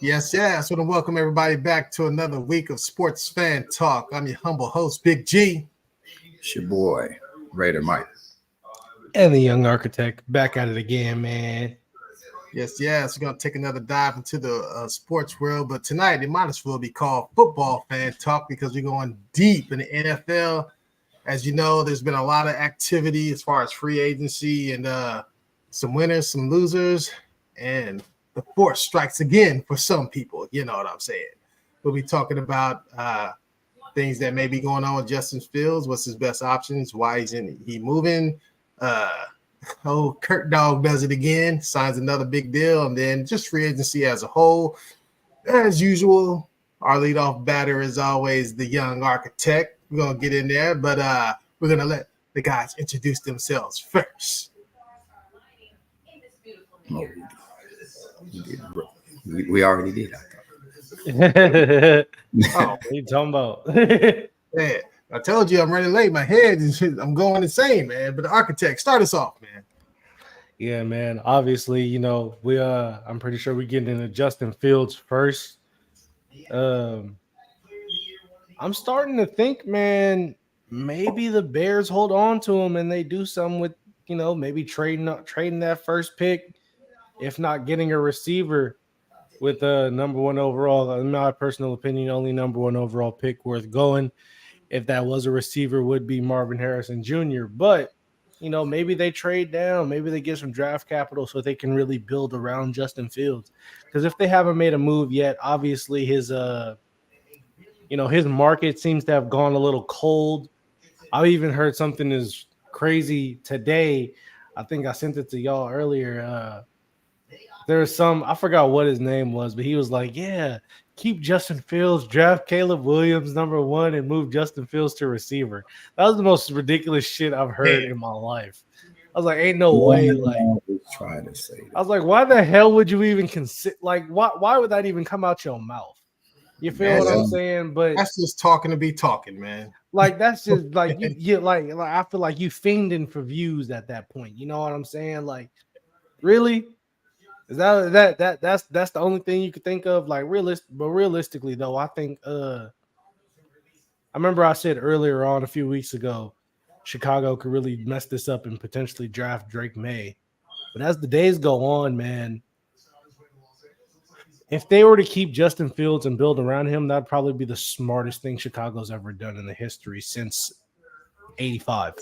Yes, yes. I want to welcome everybody back to another week of Sports Fan Talk. I'm your humble host, Big G. It's your boy, Raider Mike. And the young architect back at it again, man. Yes, yes. We're going to take another dive into the sports world, but tonight it might as well be called Football Fan Talk because we're going deep in the NFL. As you know, there's been a lot of activity as far as free agency and some winners, some losers, and the force strikes again for some people. You know what I'm saying? We'll be talking about things that may be going on with Justin Fields. What's his best options? Why he moving? Kurt Dog does it again, signs another big deal, and then just free agency as a whole. As usual, our leadoff batter is always the young architect. We're gonna get in there, but we're gonna let the guys introduce themselves first. Oh, we already did. I What are you talking about? Man, I told you I'm running late. My head is I'm going insane, man. But the architect, start us off, man. Yeah, man. Obviously, I'm pretty sure we're getting into Justin Fields first. I'm starting to think, man, maybe the Bears hold on to him and they do something with, maybe trading that first pick, if not getting a receiver with a number one overall. In my personal opinion, only number one overall pick worth going. If that was a receiver, would be Marvin Harrison Jr. But, maybe they trade down. Maybe they get some draft capital so they can really build around Justin Fields. Because if they haven't made a move yet, obviously his market seems to have gone a little cold. I even heard something as crazy today. I think I sent it to y'all earlier. There's I forgot what his name was, but he was like, yeah, keep Justin Fields, draft Caleb Williams number one, and move Justin Fields to receiver. That was the most ridiculous shit I've heard in my life. I was like, ain't no way. Like, trying to say that. I was like, why the hell would you even consider? Like, why would that even come out your mouth? You feel what I'm saying? But that's just talking to be talking, man. Like, that's just like you like I feel like you fiending for views at that point. You know what I'm saying? Like, really? Is that's the only thing you could think of? Like, realistically though, I think I remember I said earlier on a few weeks ago, Chicago could really mess this up and potentially draft Drake May. But as the days go on, man, if they were to keep Justin Fields and build around him, that'd probably be the smartest thing Chicago's ever done in the history since '85.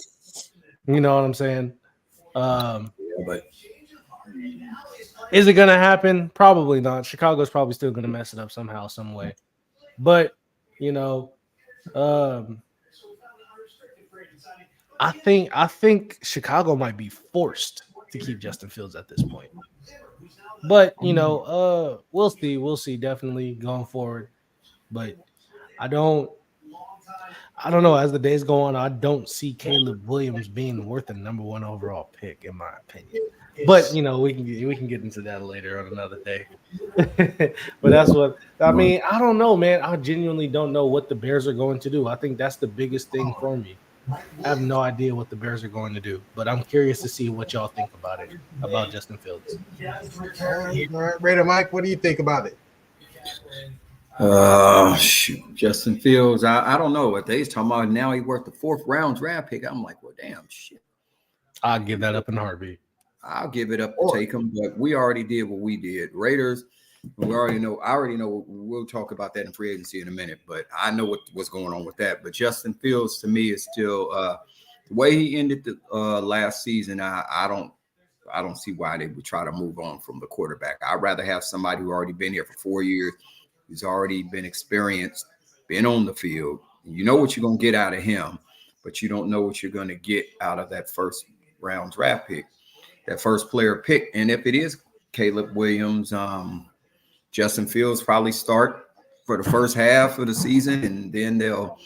You know what I'm saying? But is it going to happen? Probably not. Chicago's probably still going to mess it up somehow, some way. But, I think Chicago might be forced to keep Justin Fields at this point. But, we'll see. We'll see definitely going forward. But I don't know. As the days go on, I don't see Caleb Williams being worth the number one overall pick, in my opinion. But we can get into that later on another day. But that's what I mean. I don't know, man. I genuinely don't know what the Bears are going to do. I think that's the biggest thing for me. I have no idea what the Bears are going to do, but I'm curious to see what y'all think about it, about Justin Fields. All right, Raider Mike, what do you think about it? Shoot, Justin Fields. I don't know what they's talking about. Now he's worth the 4th round draft pick. I'm like, well, damn shit. I'll give that up in a heartbeat. I'll give it up to take him, but we already did what we did. Raiders, I already know. We'll talk about that in free agency in a minute, but I know what's going on with that. But Justin Fields, to me, is still the way he ended the last season. I don't see why they would try to move on from the quarterback. I'd rather have somebody who already been here for 4 years, who's already been experienced, been on the field. You know what you're going to get out of him, but you don't know what you're going to get out of that 1st round draft pick, that first player pick. And if it is Caleb Williams, Justin Fields probably start for the first half of the season, and then they'll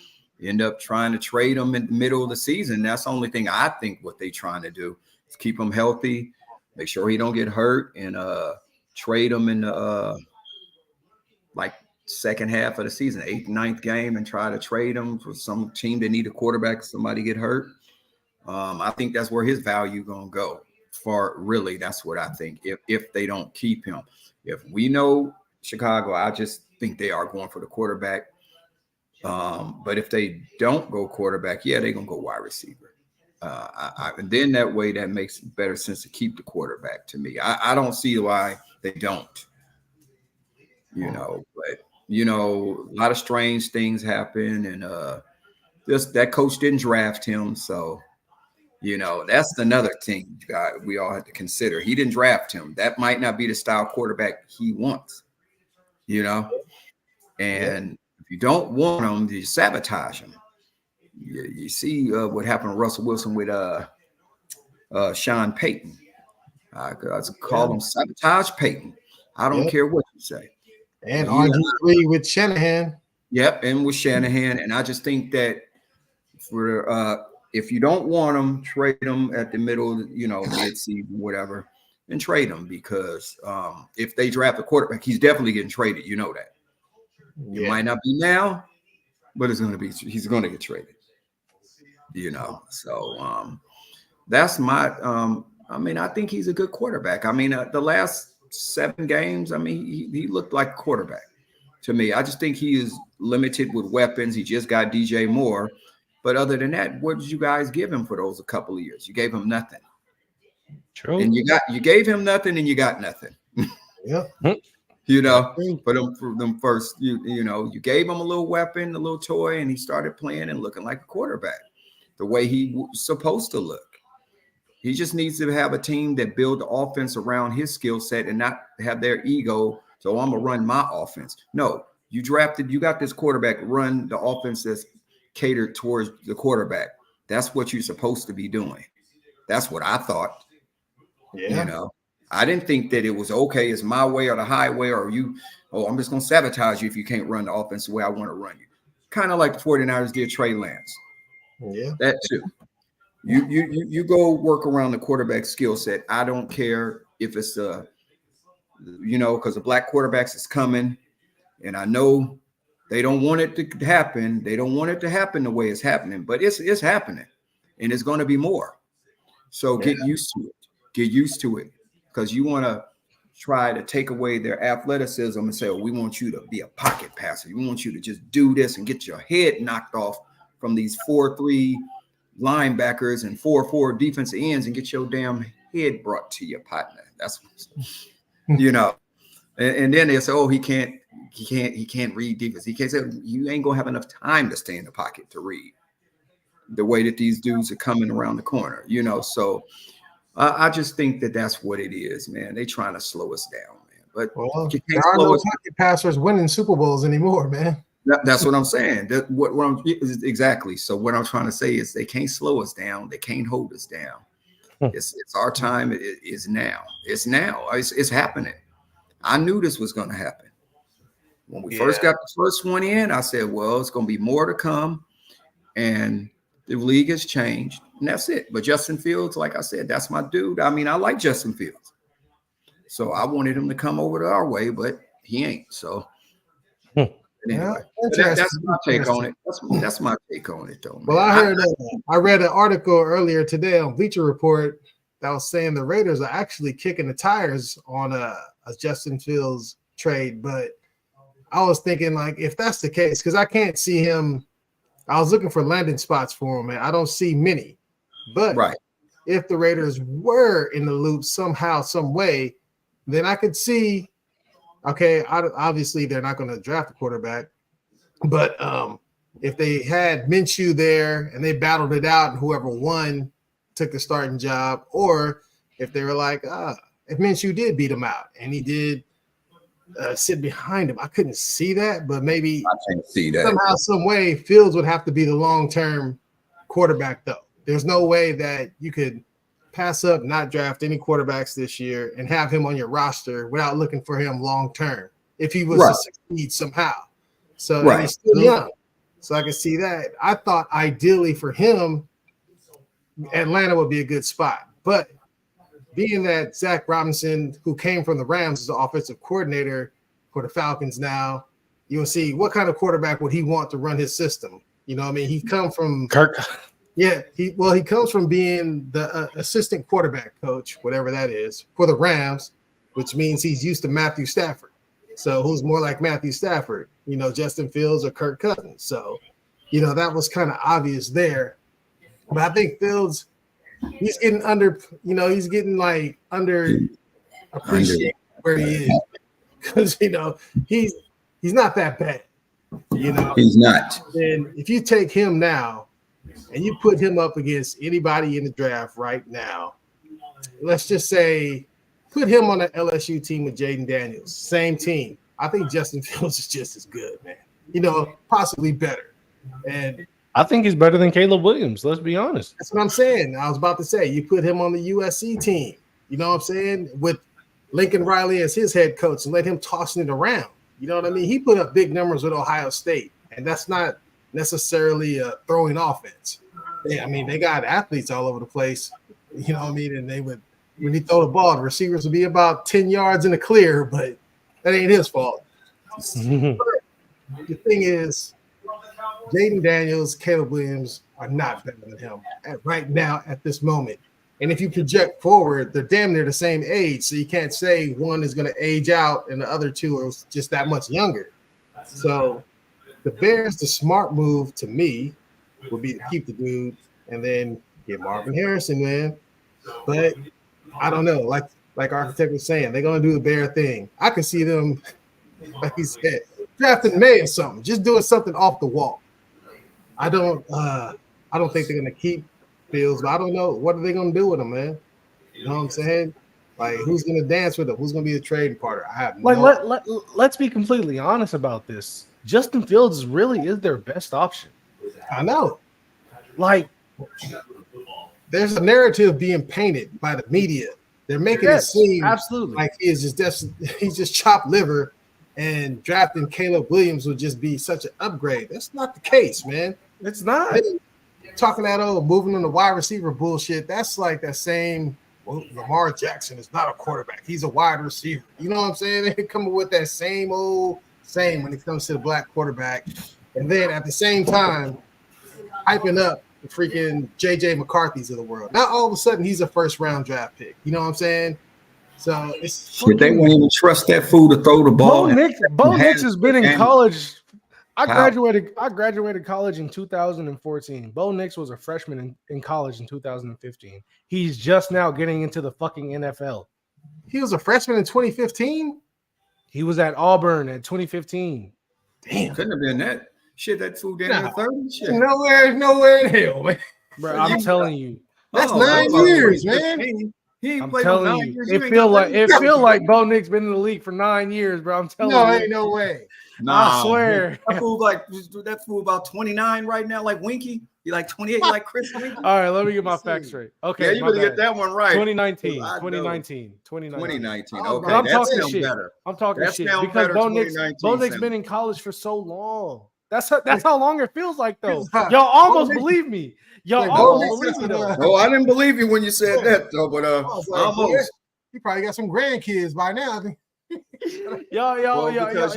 end up trying to trade him in the middle of the season. That's the only thing I think what they're trying to do is keep him healthy, make sure he don't get hurt, and trade him in the second half of the season, 8th, 9th game, and try to trade him for some team that need a quarterback, somebody get hurt. I think that's where his value gonna go for really, that's what I think. If they don't keep him, if we know Chicago, I just think they are going for the quarterback. But if they don't go quarterback, yeah, they're gonna go wide receiver. And then that way, that makes better sense to keep the quarterback to me. I don't see why they don't. But a lot of strange things happen, and that coach didn't draft him, so that's another thing we all have to consider. He didn't draft him. That might not be the style quarterback he wants. And if you don't want him, you sabotage him. You see what happened to Russell Wilson with Sean Payton. I call him sabotage Payton. I don't care what you say. And RG3 with Shanahan. Yep, and with Shanahan. And I just think that if you don't want him, trade him at the middle, mid-season, whatever, and trade him, because if they draft a quarterback, he's definitely getting traded. You know that. It might not be now, but he's going to get traded. So that's my I think he's a good quarterback. The last 7 games, he looked like a quarterback to me. I just think he is limited with weapons. He just got DJ Moore. But other than that, what did you guys give him for those a couple of years? You gave him nothing. True. And you gave him nothing and you got nothing. Yeah. For them first, you gave him a little weapon, a little toy, and he started playing and looking like a quarterback the way he was supposed to look. He just needs to have a team that build the offense around his skill set and not have their ego. So I'm going to run my offense. No, you got this quarterback, run the offense that's catered towards the quarterback. That's what you're supposed to be doing. That's what I thought. Yeah. I didn't think that it was okay. It's my way or the highway, or I'm just going to sabotage you if you can't run the offense the way I want to run you. Kind of like the 49ers did Trey Lance. Yeah. That too. You go work around the quarterback skill set. I don't care if it's because the black quarterbacks is coming, and I know they don't want it to happen. They don't want it to happen the way it's happening, but it's happening, and it's going to be more. So get used to it. Get used to it, because you want to try to take away their athleticism and say, "Oh, we want you to be a pocket passer. We want you to just do this and get your head knocked off from these 4-3 linebackers and 4-4 defensive ends and get your damn head brought to your partner." That's and then they say, "Oh, he can't read defense. He can't say." You ain't gonna have enough time to stay in the pocket to read the way that these dudes are coming around the corner. So I just think that's what it is, man. They trying to slow us down, man. But there are no pocket passers winning Super Bowls anymore, man. That's what I'm saying. Exactly. So what I'm trying to say is they can't slow us down. They can't hold us down. It's our time. It is now. It's now. It's happening. I knew this was going to happen. When we first got the first one in, I said, well, it's going to be more to come. And the league has changed. And that's it. But Justin Fields, like I said, that's my dude. I like Justin Fields. So I wanted him to come over to our way, but he ain't. So anyway, that's my take on it. That's my take on it, though. Man. Well, I read an article earlier today on Bleacher Report that was saying the Raiders are actually kicking the tires on a Justin Fields trade. But I was thinking, like, if that's the case, because I can't see him. I was looking for landing spots for him, and I don't see many. But if the Raiders were in the loop somehow, some way, then I could see. Okay, obviously they're not going to draft a quarterback, but if they had Minshew there and they battled it out and whoever won took the starting job, or if they were like, if Minshew did beat him out and he did sit behind him, I couldn't see that, but maybe I can't see that somehow, some way, Fields would have to be the long-term quarterback, though. There's no way that you could pass up, not draft any quarterbacks this year and have him on your roster without looking for him long-term if he was to succeed somehow. So he's still young. So I can see that. I thought ideally for him, Atlanta would be a good spot. But being that Zach Robinson, who came from the Rams as the offensive coordinator for the Falcons now, you'll see what kind of quarterback would he want to run his system. You know what I mean? He come from Kirk. Yeah, he comes from being the assistant quarterback coach, whatever that is, for the Rams, which means he's used to Matthew Stafford. So who's more like Matthew Stafford? Justin Fields or Kirk Cousins. So, that was kind of obvious there. But I think Fields, he's getting he's getting like under appreciated where he is because he's not that bad. He's not. And if you take him now and you put him up against anybody in the draft right now, let's just say put him on the LSU team with Jaden Daniels, same team. I think Justin Fields is just as good, man. Possibly better. And I think he's better than Caleb Williams. Let's be honest. That's what I'm saying. I was about to say, you put him on the USC team, you know what I'm saying, with Lincoln Riley as his head coach and let him tossing it around. You know what I mean? He put up big numbers with Ohio State, and that's not necessarily a throwing offense. They got athletes all over the place, you know what I mean? And when he throw the ball, the receivers would be about 10 yards in the clear, but that ain't his fault. The thing is, Jaden Daniels, Caleb Williams are not better than him right now at this moment. And if you project forward, they're damn near the same age. So you can't say one is going to age out and the other two are just that much younger. So the Bears, the smart move to me would be to keep the dude and then get Marvin Harrison, man. But I don't know. Like Architect was saying, they're going to do the Bear thing. I can see them, like he said, drafting May or something, just doing something off the wall. I don't think they're gonna keep Fields, but I don't know what are they gonna do with him, man. You know what I'm saying? Like, who's gonna dance with him? Who's gonna be a trading partner? I have let's be completely honest about this. Justin Fields really is their best option. I know. Like, there's a narrative being painted by the media. They're making it seem absolutely like he's just chopped liver, and drafting Caleb Williams would just be such an upgrade. That's not the case, man. It's not. Talking that moving on the wide receiver bullshit, that's like that same Lamar Jackson is not a quarterback. He's a wide receiver. You know what I'm saying? They come up with that same when it comes to the black quarterback. And then at the same time, hyping up the freaking J.J. McCarthy's of the world. Now all of a sudden he's a first-round draft pick. You know what I'm saying? So they won't even trust that fool to throw the ball. Bo Nix has been in college. I graduated college in 2014. Bo Nix was a freshman in college in 2015. He's just now getting into the fucking NFL. He was a freshman in 2015? He was at Auburn at 2015. Damn. Couldn't have been that. Shit, that fool down there 30. Shit. Nowhere in hell, man. Bro, I'm telling you. That's 9 years, man. I'm telling you, it feel like Bo Nix been in the league for 9 years, bro. I'm telling you. No, ain't no way. Nah, I swear. That fool about 29 right now, like Winky. He like 28, like Chris Winky. All right, let me get my facts straight. Okay, yeah, you better get that one right. 2019. Okay, I'm talking shit. Better. I'm talking shit because Bo Nix been in college for so long. That's how long it feels like, though. Y'all almost believe me. Y'all almost believe me, though. No, I didn't believe you when you said that, though. But almost. You probably got some grandkids by now. Y'all this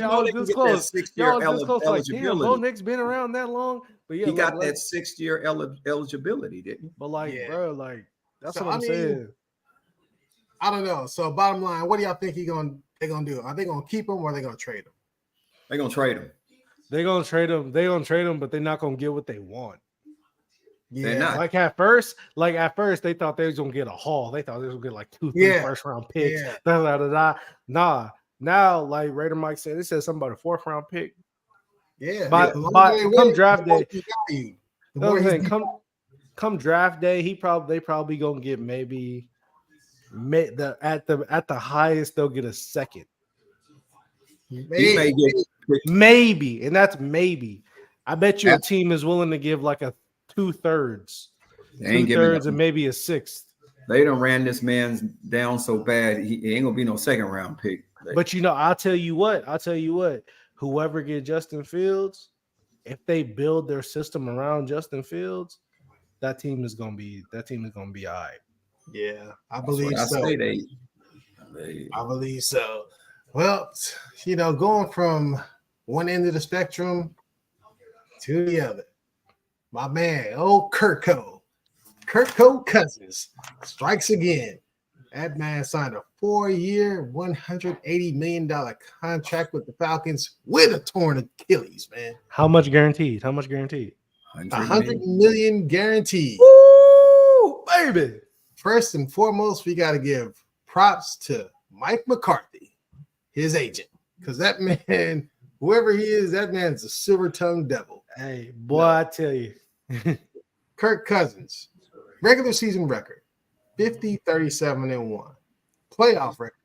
close. Y'all this close. Like, damn, Bo Nix been around that long. But yeah, he got that 6-year eligibility, didn't he? But bro, that's what I'm saying. I don't know. So bottom line, what do y'all think they're gonna do? Are they gonna keep him or are they gonna trade him? They're gonna trade him. They're gonna trade him, but they're not gonna get what they want. Yeah, like at first they thought they was gonna get a haul. They thought they was gonna get like 2-3 first-round picks. Nah. Now, like Raider Mike said, it said something about a 4th-round pick. Yeah, but come draft day, come draft day, they probably gonna get maybe at the highest they'll get a 2nd. Maybe, and that's maybe. I bet you a team is willing to give like a 2/3, and maybe a 6th. They done ran this man down so bad, he ain't gonna be no 2nd-round pick. But I'll tell you what. Whoever get Justin Fields, if they build their system around Justin Fields, that team is gonna be all right. Yeah, I believe so. I believe so. Well, going from one end of the spectrum to the other. my man, old Kirko Cousins strikes again. That man signed a 4-year, $180 million contract with the Falcons with a torn Achilles, man. How much guaranteed? How much guaranteed? $100 million guaranteed. Woo, baby. First and foremost, we got to give props to Mike McCarthy, his agent, because that man, whoever he is, that man's a silver-tongued devil. Hey, boy, I tell you. Kirk Cousins, regular season record, 50-37-1. Playoff record,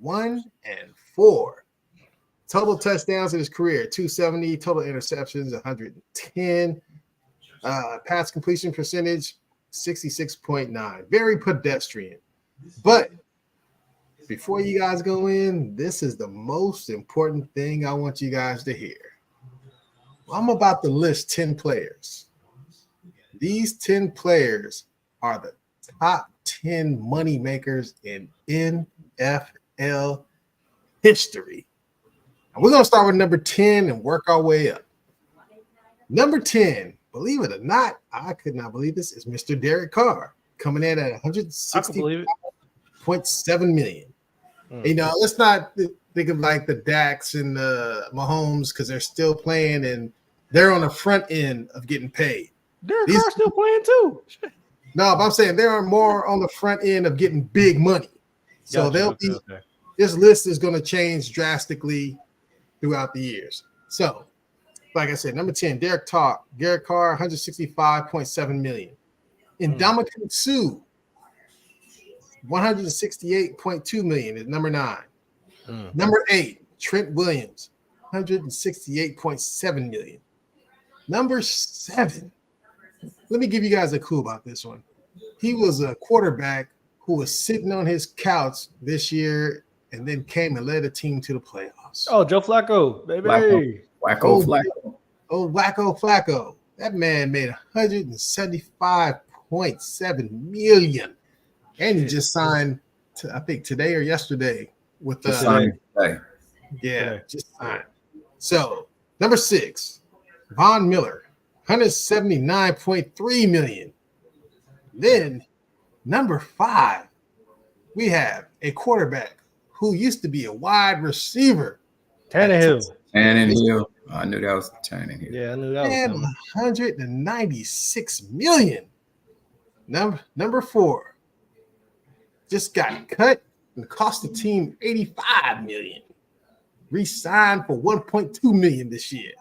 1-4. Total touchdowns in his career, 270. Total interceptions, 110. Pass completion percentage, 66.9. Very pedestrian. But before you guys go in, this is the most important thing I want you guys to hear. I'm about to list 10 players. These 10 players are the top 10 money makers in NFL history. And we're going to start with number 10 and work our way up. Number 10, believe it or not, I could not believe this, is Mr. Derek Carr, coming in at $160.7 million. You know, let's not think of like the Dax and the Mahomes because they're still playing and they're on the front end of getting paid. Derek Carr's still playing too. No, but I'm saying they're more on the front end of getting big money. So this list is going to change drastically throughout the years. So, like I said, number 10, Derek Carr, $165.7 million. Ndamukong Suh, $168.2 million is number 9. Number 8, Trent Williams, $168.7 million. Number 7, let me give you guys a clue about this one. He was a quarterback who was sitting on his couch this year and then came and led a team to the playoffs. Oh, Joe Flacco, baby. Flacco. Oh, Flacco. That man made $175.7 million. And he just signed, I think today or yesterday with the just signed. So number 6, Von Miller, $179.3 million. Then number 5, we have a quarterback who used to be a wide receiver. Tannehill. I knew that was Tannehill. Yeah, I knew that was $196 million. Number 4 just got cut and cost the team $85 million. Re-signed for $1.2 million this year.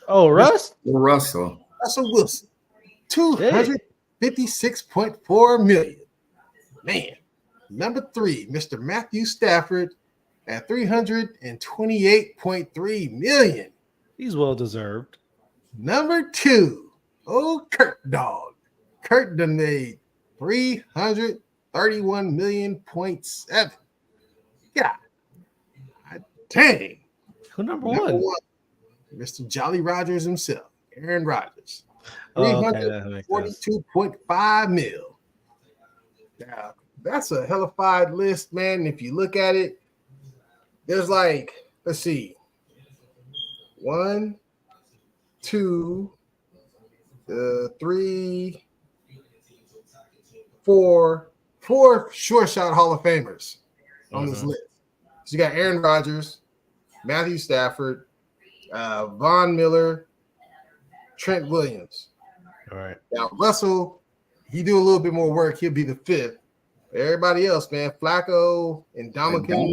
Oh, Russell Wilson, $256.4 million. Man, number 3, Mr. Matthew Stafford at $328.3 million. He's well deserved. Number 2, Kurt Dog. Kurt done made $331.7 million. God dang. Who number one? Mr. Jolly Rogers himself, Aaron Rodgers. $342.5 million. Now, that's a hellified list, man. If you look at it, there's like, let's see, 1, 2, 3, 4 short shot Hall of Famers on this list. So you got Aaron Rodgers, Matthew Stafford, Von Miller, Trent Williams. All right. Now Russell, he do a little bit more work. He'll be the 5th. Everybody else, man, Flacco and Ndamukong.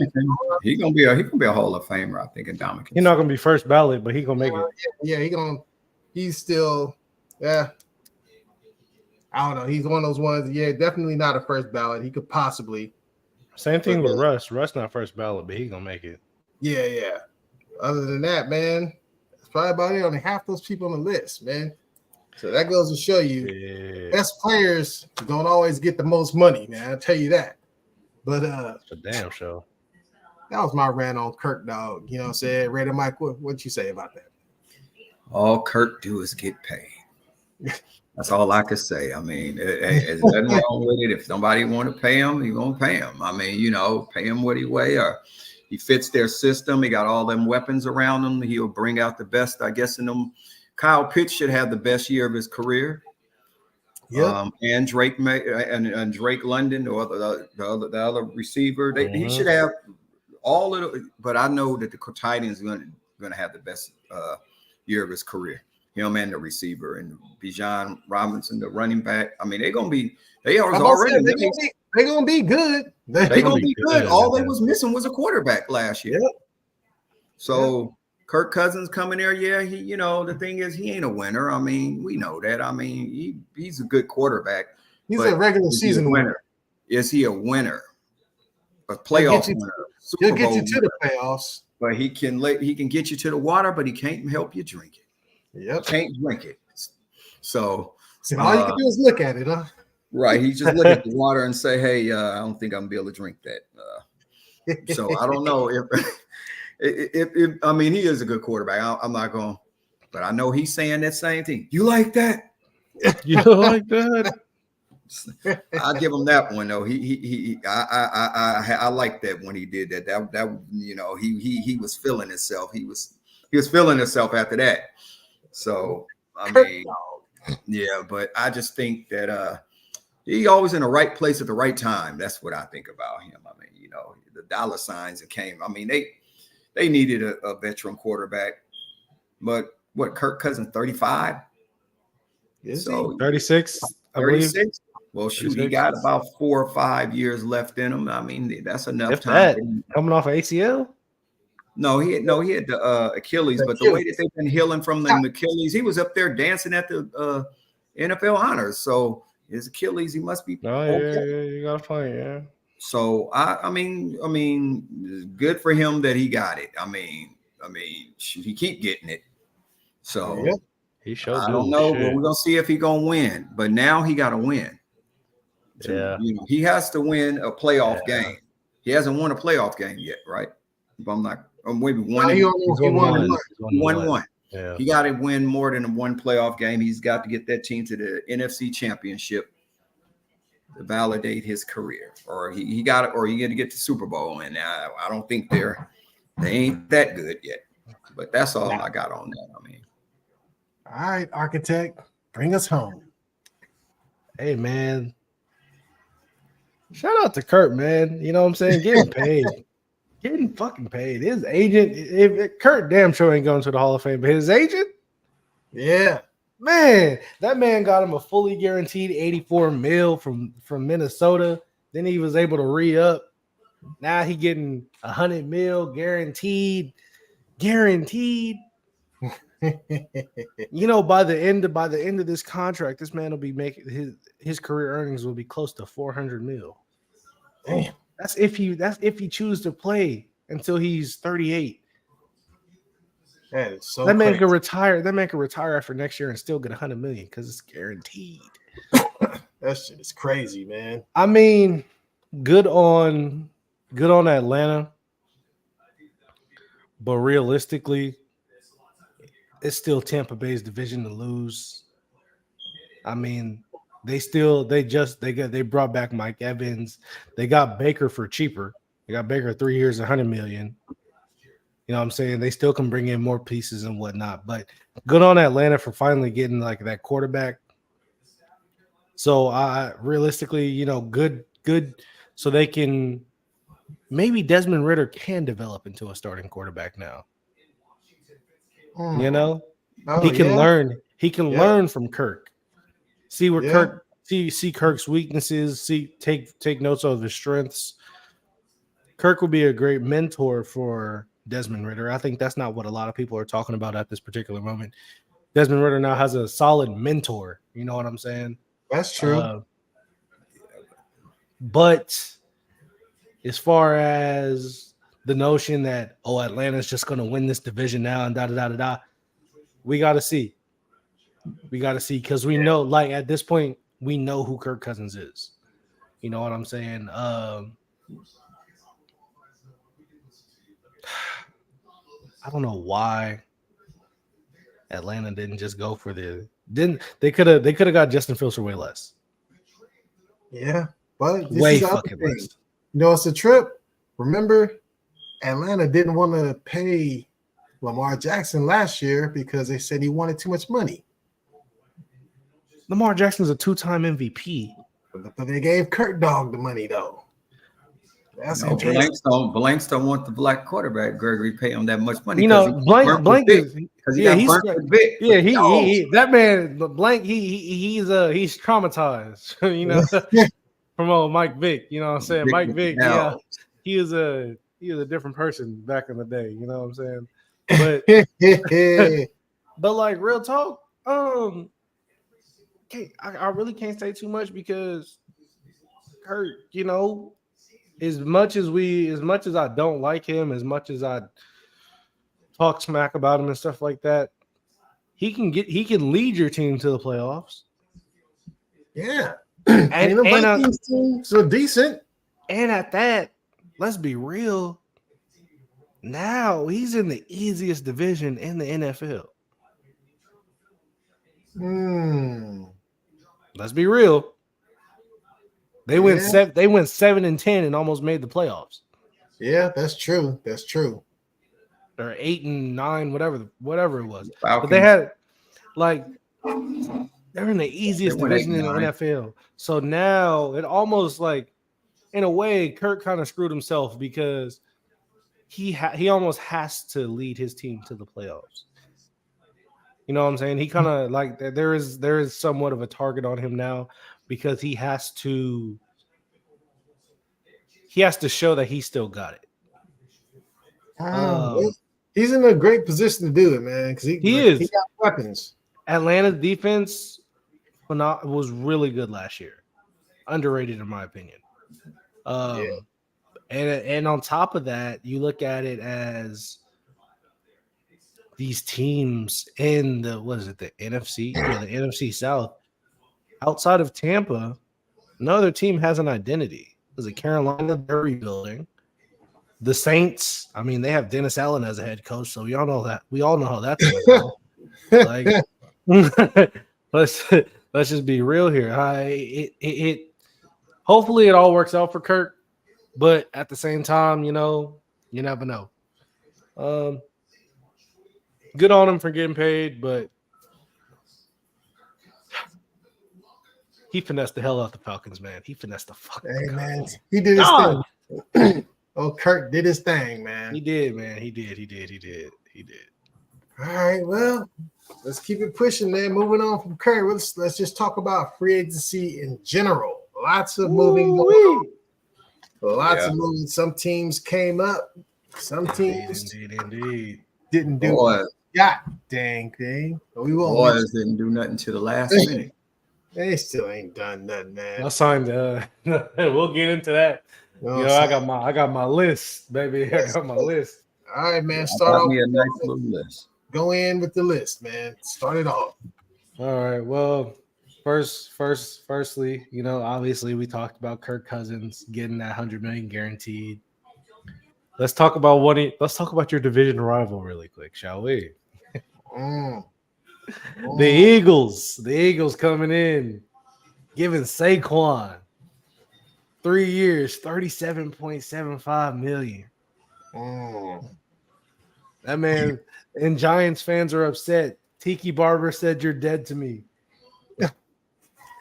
He gonna be a Hall of Famer, I think. Ndamukong. He's not gonna be first ballot, but he gonna make it. Yeah, he's still, I don't know. He's one of those ones. Yeah, definitely not a first ballot. He could possibly. Same thing with Russ. Russ not first ballot, but he gonna make it. Yeah. Other than that, man, it's probably about it. Only half those people on the list, man. So that goes to show you, best players don't always get the most money, man. I'll tell you that. But it's a damn show. That was my rant on Kirk, dog. You know what I'm saying? Raider Mike, what'd you say about that? All Kirk do is get paid. That's all I could say. I mean, there's nothing wrong with it. If somebody want to pay him, you're gonna pay him. I mean, pay him what he weigh, or he fits their system. He got all them weapons around him. He'll bring out the best, I guess, in them Kyle Pitts should have the best year of his career. Yeah. And Drake and Drake London or the other receiver. He should have all of it. But I know that the tight end is going to have the best year of his career. Him and the receiver and Bijan Robinson, the running back. I mean, they're going to be. They're going to be good. They're going to be good. All they was missing was a quarterback last year. Yep. So Kirk Cousins coming there, yeah. He, the thing is, he ain't a winner. I mean, we know that. I mean, he's a good quarterback. He's a regular season winner. Is he a winner? A playoff winner? He'll get you to the playoffs. But he can get you to the water, but he can't help you drink it. Yep. Can't drink it. So all you can do is look at it, huh? Right. He just look at the water and say, "Hey, I don't think I'm gonna be able to drink that." So I don't know if I mean, he is a good quarterback. I'm not going, but I know he's saying that same thing. You like that? You like that? I'll give him that one though. I like that when he did that. That he was feeling himself. He was feeling himself after that. So I mean, yeah, but I just think that he always in the right place at the right time. That's what I think about him. I mean, the dollar signs that came. I mean, they needed a veteran quarterback, but what? Kirk Cousins 35. So 36. 36. Well, shoot, 36. He got about 4 or 5 years left in him. I mean, that's enough if time. Coming off of ACL? No, he had the Achilles, but the way that they've been healing from the Achilles, he was up there dancing at the NFL honors. So his Achilles, he must be. Oh yeah, you gotta find, yeah. So I mean, good for him that he got it. I mean, should he keep getting it? So he showed. I don't know, but we're gonna see if he gonna win. But now he got to win. He has to win a playoff game. He hasn't won a playoff game yet, right? If I'm not, or maybe one. He won. Yeah. He got to win more than one playoff game. He's got to get that team to the NFC Championship to validate his career, or he got it, or you got to get to Super Bowl. And I don't think they ain't that good yet. But that's all I got on that. I mean, all right, architect, bring us home. Hey, man. Shout out to Kurt, man. You know what I'm saying? Getting paid. Getting fucking paid. His agent, Kurt damn sure ain't going to the Hall of Fame, but his agent? Yeah. Man, that man got him a fully guaranteed $84 million from Minnesota. Then he was able to re-up. Now he getting $100 million guaranteed. By the end of this contract, this man will be making his career earnings will be close to $400 million. Damn. That's if he chooses to play until he's 38. That is so. That man can retire. That man can retire after next year and still get $100 million because it's guaranteed. That shit is crazy, man. I mean, good on Atlanta, but realistically, it's still Tampa Bay's division to lose. I mean, they brought back Mike Evans. They got Baker for cheaper. They got Baker 3 years, $100 million. You know what I'm saying? They still can bring in more pieces and whatnot. But good on Atlanta for finally getting like that quarterback. So realistically, good. So they can maybe Desmond Ridder can develop into a starting quarterback now. He can learn. He can learn from Kirk. See where Kirk see Kirk's weaknesses. Take notes of his strengths. Kirk will be a great mentor for Desmond Ridder. I think that's not what a lot of people are talking about at this particular moment. Desmond Ridder now has a solid mentor. You know what I'm saying? That's true. But as far as the notion that Atlanta's just going to win this division now and we got to see. We got to see because we know, like at this point, we know who Kirk Cousins is. You know what I'm saying? I don't know why Atlanta didn't just go for they could have got Justin Fields for way less. Yeah, but way fucking less. It's a trip. Remember, Atlanta didn't want to pay Lamar Jackson last year because they said he wanted too much money. Lamar Jackson's a 2-time MVP. But they gave Kurt Dog the money, though. That's interesting. Blanks don't want the black quarterback. Gregory pay him that much money. You know, Blank is because he got burnt with Vic. Yeah, he that man Blank he's traumatized. You know, from old Mike Vick. You know what I'm saying? Mike Vick, yeah, he was a different person back in the day. You know what I'm saying? But but like real talk, I really can't say too much because Kurt, you know, as much as I don't like him, as much as I talk smack about him and stuff like that, he can lead your team to the playoffs. Yeah. And the Vikings team so decent. And at that, let's be real. Now he's in the easiest division in the NFL. Let's be real. They went 7-10 and almost made the playoffs. Yeah, that's true. That's true. Or 8-9, whatever it was. Falcons. But they had they're in the easiest division in the NFL. So now it almost like, in a way, Kirk kind of screwed himself because he almost has to lead his team to the playoffs. You know what I'm saying? He kind of like there is somewhat of a target on him now because he has to show that he still got it. He's in a great position to do it, man, because he got weapons. Atlanta's defense was really good last year. Underrated in my opinion. And on top of that, you look at it as these teams in the NFC? Yeah, the NFC South. Outside of Tampa, no other team has an identity. There's Carolina, they're rebuilding. The Saints, I mean, they have Dennis Allen as a head coach, so we all know how that's going to go. Let's just be real here. Hopefully it all works out for Kirk, but at the same time, you know, you never know. Good on him for getting paid, but he finessed the hell out the Falcons, man. He finessed the fuck. Hey, man, he did his thing. Oh, Kirk did his thing, man. He did, man. He did. All right, well, let's keep it pushing, man. Moving on from Kirk, let's just talk about free agency in general. Lots of moving going on. Lots of moving. Some teams came up. Some teams indeed. didn't do a god dang thing. Boys didn't do nothing to the last minute. They still ain't done nothing, man. I signed. We'll get into that. I got my list, baby. I got my list. All right, man. Start off. A nice little list. Go in with the list, man. Start it off. All right. Well, firstly, you know, obviously we talked about Kirk Cousins getting that $100 million guaranteed. Let's talk about your division rival really quick, shall we? The Eagles coming in, giving Saquon 3 years, $37.75 million. That man and Giants fans are upset. Tiki Barber said you're dead to me.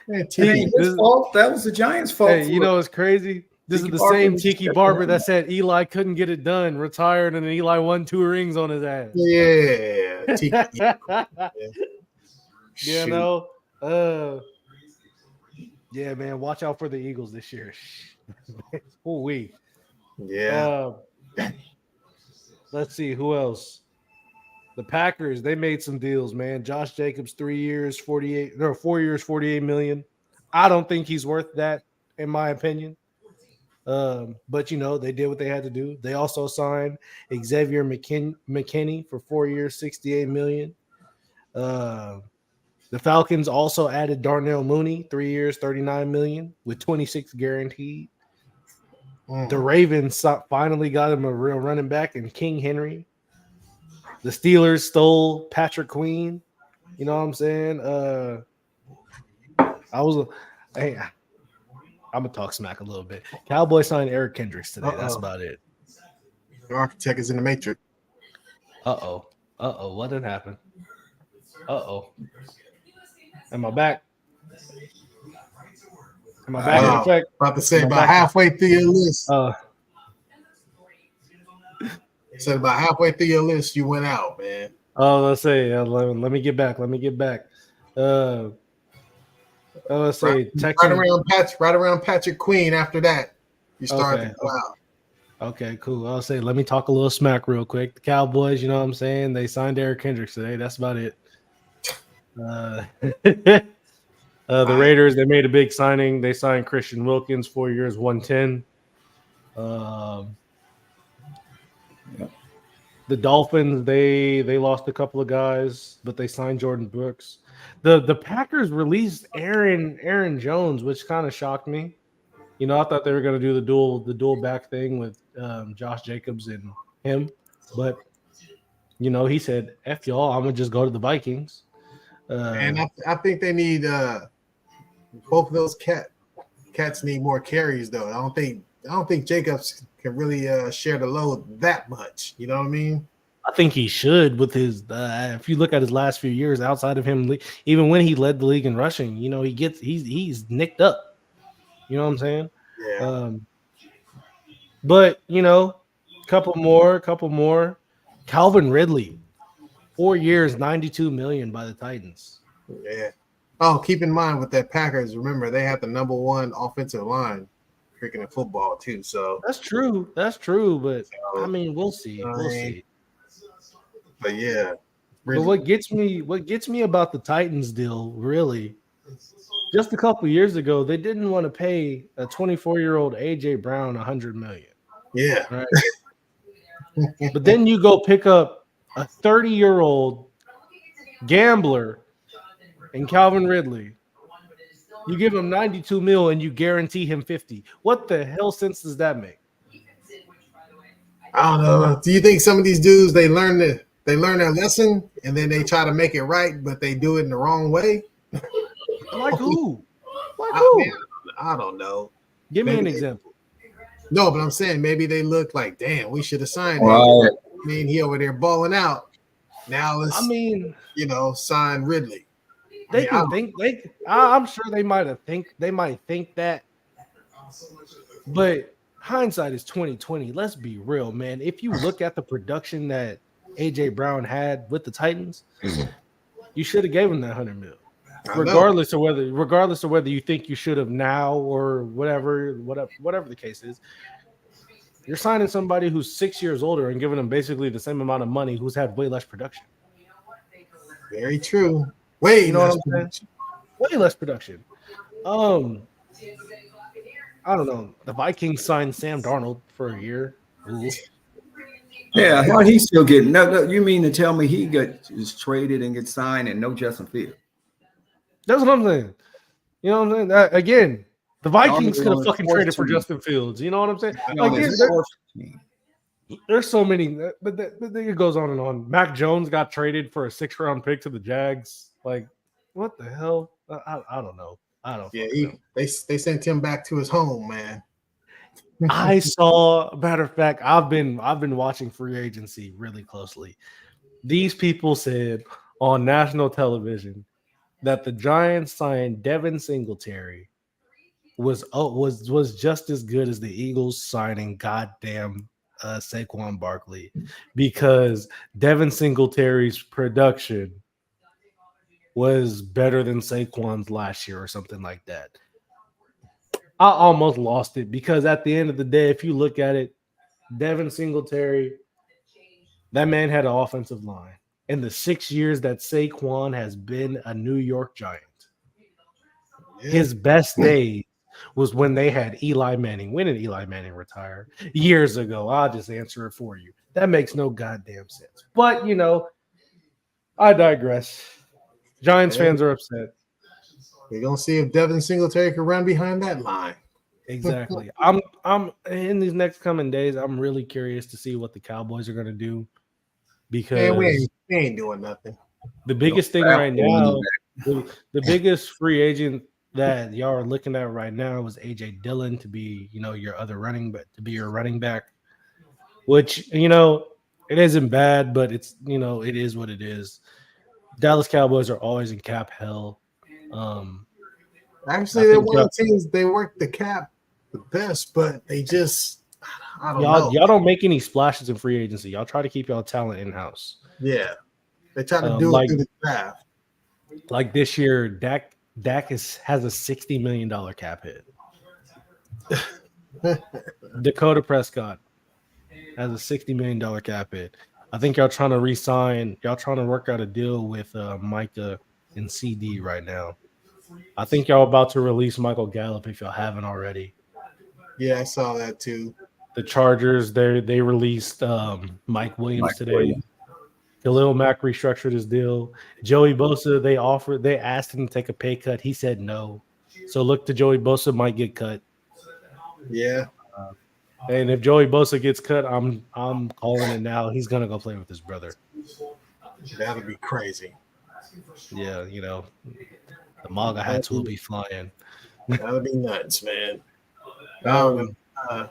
His fault. That was the Giants' fault. Hey, you know it's crazy. This is the same Tiki Barber that said Eli couldn't get it done, retired, and then Eli won 2 rings on his ass. Yeah. You know, yeah, man. Watch out for the Eagles this year. Ooh-wee. Yeah. Let's see who else. The Packers, they made some deals, man. Josh Jacobs, 3 years, 4 years, $48 million. I don't think he's worth that, in my opinion. But you know, they did what they had to do. They also signed Xavier McKinney for 4 years, $68 million. The Falcons also added Darnell Mooney, 3 years, $39 million, with 26 guaranteed. The Ravens finally got him a real running back in King Henry. The Steelers stole Patrick Queen. You know what I'm saying? I'm gonna talk smack a little bit. Cowboys signed Eric Kendricks today. That's about it. The architect is in the matrix. What did happen? Am I back? Am I back in Wow. effect? About to say Am I about back? halfway through your list. Uh, Said about halfway through your list, you went out, man. let's say let me get back. Let me get back. Let's Right, say Texans. right around Patrick Queen. After that, you started Okay. to go out. Okay, cool. I'll say let me talk a little smack real quick. The Cowboys, you know what I'm saying? They signed Eric Kendricks today. That's about it. The Raiders, they made a big signing. They signed Christian Wilkins, 4 years, 110. The Dolphins, they lost a couple of guys, but they signed Jordan Brooks. The Packers released Aaron Jones, which kind of shocked me. You know, I thought they were going to do the dual back thing with Josh Jacobs and him, but you know, he said, "F y'all, I'm gonna just go to the Vikings." And I think they need both of those cats need more carries though. I don't think Jacobs can really share the load that much. You know what I mean? I think he should with his. If you look at his last few years, outside of him, even when he led the league in rushing, you know, he's nicked up. You know what I'm saying? Yeah. But you know, couple more. Calvin Ridley, 4 years, 92 million by the Titans. Yeah. Oh, keep in mind with that Packers, remember they have the number one offensive line freaking in football too. So That's true. But I mean, we'll see. We'll see. But yeah. But what gets me about the Titans deal, really, just a couple years ago, they didn't want to pay a 24-year-old AJ Brown $100 million. Yeah. Right. But then you go pick up a 30-year-old gambler and Calvin Ridley. You give him 92 mil and you guarantee him 50. What the hell sense does that make? I don't know. Do you think some of these dudes they learn their lesson and then they try to make it right, but they do it in the wrong way? Like who? I don't know. Give me an example. No, but I'm saying maybe they look like, damn, we should have signed him. Right. I mean, he over there balling out. Now let's, sign Ridley. I'm sure they might think that, but hindsight is 2020. Let's be real, man. If you look at the production that AJ Brown had with the Titans, you should have gave him that $100 million. Regardless of whether you think you should have now or whatever the case is, you're signing somebody who's 6 years older and giving them basically the same amount of money who's had way less production. Very true. Way less production. Way less production. I don't know. The Vikings signed Sam Darnold for a year. Ooh. Yeah, how he still getting? No, you mean to tell me he is traded and gets signed and no Justin Fields? That's what I'm saying. You know what I'm saying? Again, the Vikings could have fucking traded for Justin Fields. You know what I'm saying? There's so many, but it goes on and on. Mac Jones got traded for a 6th-round pick to the Jags. Like, what the hell? I don't know. I don't. Yeah, they sent him back to his home, man. I saw. Matter of fact, I've been watching free agency really closely. These people said on national television that the Giants signed Devin Singletary was just as good as the Eagles signing goddamn Saquon Barkley, because Devin Singletary's production was better than Saquon's last year or something like that. I almost lost it because at the end of the day, if you look at it, Devin Singletary, that man had an offensive line. In the 6 years that Saquon has been a New York Giant, his best day was when they had Eli Manning. When did Eli Manning retire? Years ago. I'll just answer it for you. That makes no goddamn sense. But, you know, I digress. Giants fans are upset. We're going to see if Devin Singletary can run behind that line. Exactly. I'm in these next coming days, I'm really curious to see what the Cowboys are going to do, because we ain't doing nothing. The biggest thing right now, the biggest free agent that y'all are looking at right now is AJ Dillon to be, your other running back, which, It isn't bad, but it's it is what it is. Dallas Cowboys are always in cap hell. I Actually, they're think one of the teams they work the cap the best, but they just I don't know. y'all don't make any splashes in free agency. Y'all try to keep y'all talent in house. Yeah, they try to do it Like through the draft. this year, Dak has a $60 million cap hit. Dakota Prescott has a $60 million cap hit. I think y'all trying to re-sign. Y'all trying to work out a deal with Micah and CD right now. I think y'all about to release Michael Gallup if y'all haven't already. Yeah, I saw that too. The Chargers, they released Mike Williams today. Williams. Khalil Mack restructured his deal. Joey Bosa, they asked him to take a pay cut. He said no. So look to Joey Bosa might get cut. Yeah, And if Joey Bosa gets cut, I'm calling it now. He's gonna go play with his brother. that'll be crazy. Yeah, the MAGA hats will be flying. That'll be nuts, man. I don't know.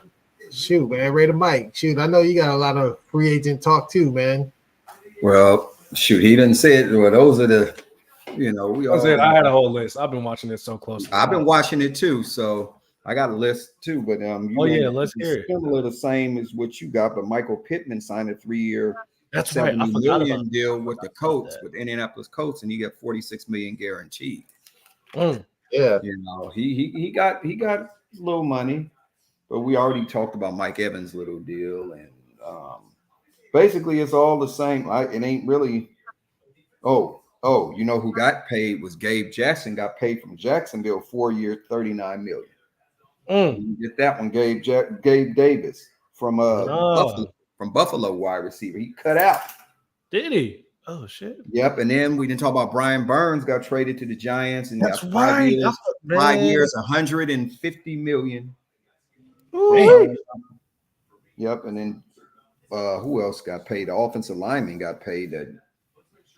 Shoot, man, Ray the Mike. Shoot, I know you got a lot of free agent talk too, man. Well, shoot, he didn't say it. Well, those are the, we all. I had a whole list. I've been watching it so closely. I've been watching it too, so I got a list too. But let's hear it. Similar, the same as what you got. But Michael Pittman signed a 3-year, That's right. I $70 forgot million about deal with the Colts, with Indianapolis Colts, and he got $46 million guaranteed. that. Yeah, He got a little money, but we already talked about Mike Evans' little deal, and basically it's all the same. It ain't really. Oh, you know who got paid was Gabe Jackson. Got paid from Jacksonville, 4 years, $39 million. You get that one, Gabe Davis from Buffalo wide receiver. He cut out. Did he? Oh shit. Yep. And then we didn't talk about Brian Burns got traded to the Giants, and That's got right. 5 years, $150 million. Yep. And then who else got paid? The offensive lineman got paid.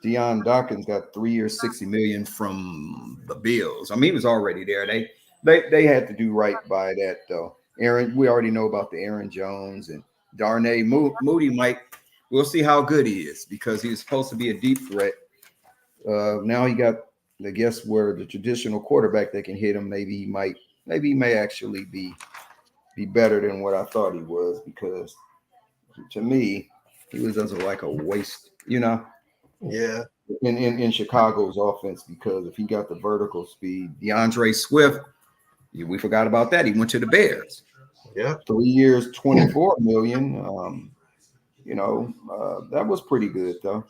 Deion Dawkins got 3 years, $60 million from the Bills. I mean, he was already there. They had to do right by that though. We already know about the Aaron Jones and Darnay Moody. We'll see how good he is, because he was supposed to be a deep threat. Now he got, I guess, where the traditional quarterback that can hit him. Maybe he may actually be better than what I thought he was, because to me, he was just like a waste, Yeah. in Chicago's offense, because if he got the vertical speed, DeAndre Swift, we forgot about that. He went to the Bears. Yeah. 3 years, $24 million. That was pretty good though.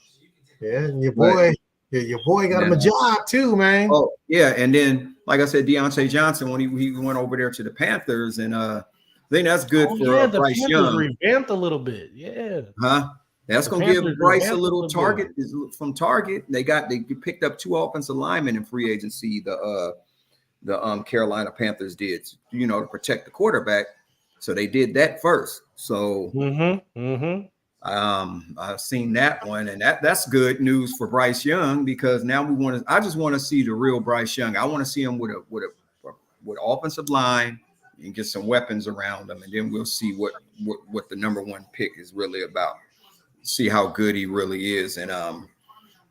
Yeah, and your boy got him a job too, man. Oh yeah, and then like I said, Deontay Johnson, when he went over there to the Panthers, and I think that's good for the Bryce Panthers Young. Revamped a little bit, yeah. That's going to give Bryce a little target from Target. They picked up 2 offensive linemen in free agency. The Carolina Panthers did, to protect the quarterback. So they did that first. So I've seen that one, and that's good news for Bryce Young, because now I just want to see the real Bryce Young. I want to see him with offensive line and get some weapons around him, and then we'll see what the number 1 pick is really about. See how good he really is. And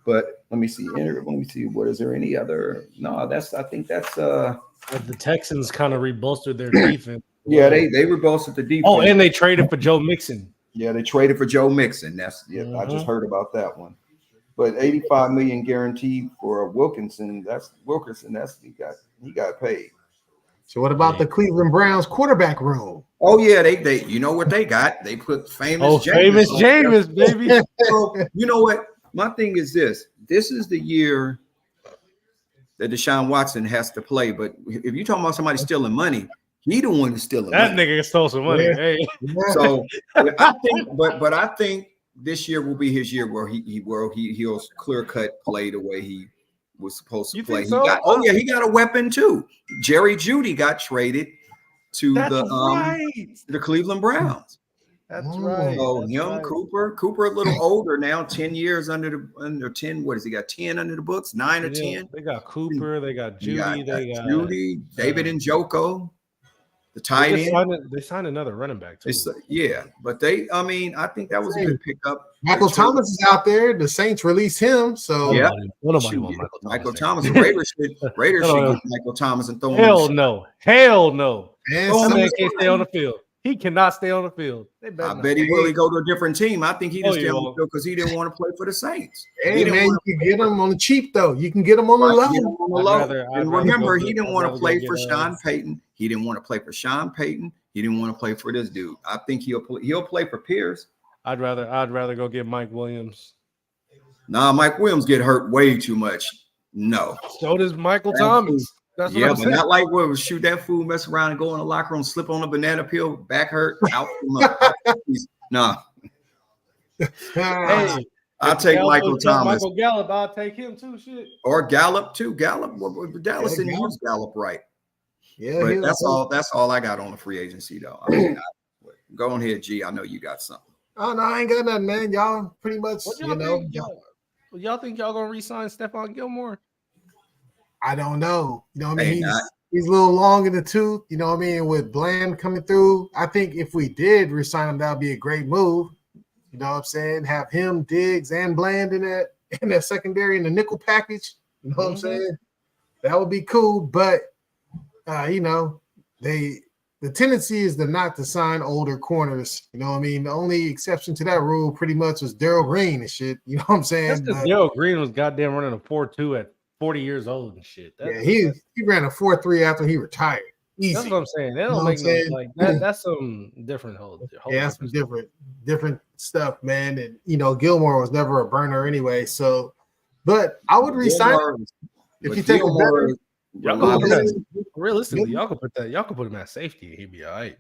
but let me see. What is there any other? No, I think that's the Texans kind of rebolstered their defense. Yeah, they rebolstered the defense. Oh, and they traded for Joe Mixon. Yeah, they traded for Joe Mixon. I just heard about that one. But $85 million guaranteed for Wilkinson. He got paid. So what about the Cleveland Browns quarterback room? Oh yeah, they you know what they got? They put famous Jameis, baby. So, you know what? My thing is this. This is the year that Deshaun Watson has to play. But if you're talking about somebody stealing money, he the one who's stealing that money. Nigga stole some money. Yeah. Hey. So I think, but I think this year will be his year where he'll clear cut play the way he was supposed to play. So? He got a weapon too. Jerry Jeudy got traded to the Cleveland Browns. That's right. So Cooper a little older now, 10 years under 10. What has he got? 10 under the books, 9 or 10. They got Cooper, they got Jeudy, Jeudy, David Njoku. The tight end. They signed another running back too. Yeah, but I think that was a good pickup. Michael Thomas is out there. The Saints released him, so yeah. Nobody want Michael Thomas. The Raiders should get Michael Thomas and throw him. Hell no. Man, that man can't stay on the field. He cannot stay on the field. I bet he will. He go to a different team. I think he didn't stay on the field because he didn't want to play for the Saints. Hey man, you can get him on the cheap though. You can get him on the low. And remember, he didn't want to play for Sean Payton. He didn't want to play for Sean Payton. He didn't want to play for this dude. I think he'll play for Pierce. I'd rather go get Mike Williams. Nah, Mike Williams get hurt way too much. No. So does Michael Thomas. That's what I'm saying. Not like what was shoot that fool, mess around and go in the locker room, slip on a banana peel, back hurt, out. Nah. Hey, I'll take Michael Thomas. Michael Gallup, I'll take him too. Shit. Or Gallup too. Gallup. Dallas didn't use Gallup right. Yeah, but that's all I got on the free agency though. Go on here, G. I know you got something. Oh no, I ain't got nothing, man. Y'all pretty much, y'all think y'all gonna re-sign Stephon Gilmore? I don't know. You know what I mean? He's a little long in the tooth. You know what I mean? With Bland coming through, I think if we did re-sign him, that would be a great move. You know what I'm saying? Have him, Diggs, and Bland in that secondary in the nickel package. You know what I'm saying? That would be cool. But the tendency is not to sign older corners. You know what I mean? The only exception to that rule pretty much was Darryl Green and shit. You know what I'm saying? That's because Darryl Green was goddamn running a 4.2 at 40 years old and shit. He ran a 4.3 after he retired. Easy. That's what I'm saying. That don't make no like that. That's some different that's some different stuff, man. And Gilmore was never a burner anyway. So, but I would resign him if you take a better. Realistically, y'all could put him at safety and he'd be all right.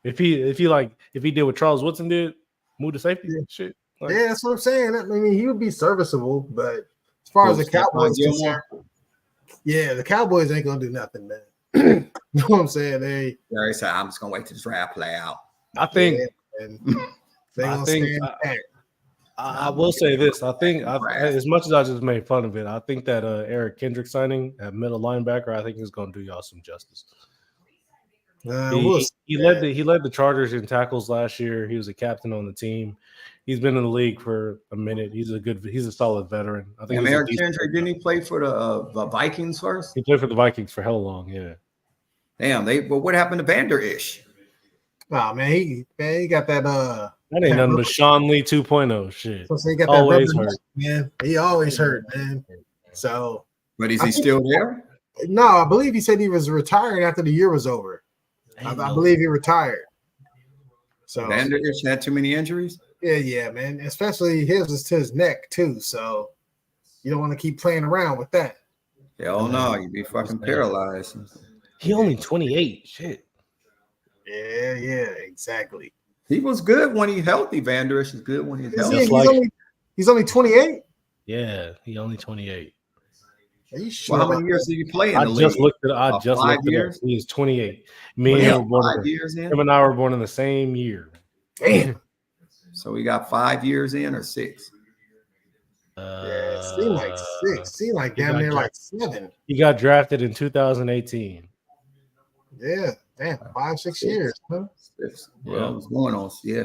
If he did what Charles Woodson did, move to safety, shit. That's what I'm saying. I mean, he would be serviceable, but as far as the Cowboys concerned, the Cowboys ain't gonna do nothing, man. You know what I'm saying? They said, I'm just gonna wait till this draft play out. I think. I will say this. I think as much as I just made fun of it, I think that Eric Kendrick signing at middle linebacker, I think is going to do y'all some justice. He led the Chargers in tackles last year. He was a captain on the team. He's been in the league for a minute. He's a solid veteran. I think Eric Kendrick, didn't he play for the Vikings first? He played for the Vikings for hella long. Yeah. Damn. But what happened to Vander-Ish? Oh man, he got that. That ain't nothing but Sean Lee 2.0 shit. So he got always that hurt, man. He always hurt, man. So, but is he still there? No, I believe he said he was retiring after the year was over. I believe he retired. So Vander-Ish had too many injuries. Yeah, man. Especially his was to his neck too. So you don't want to keep playing around with that. Hell no, you'd be fucking paralyzed. He only 28. Shit. Yeah, exactly. He was good when he's healthy. Vander-Ish is good when he's healthy. He's only 28? Yeah, he's only 28. Are you sure? Well, how many years did he play in the league? I just looked it up. He's 28. Him and I were born in the same year. Damn. So we got 5 years in or 6? It seemed like 6. Seemed like damn near like 7. He got drafted in 2018. Yeah. Damn, 5-6 years, huh? Well, what's going on? Yeah.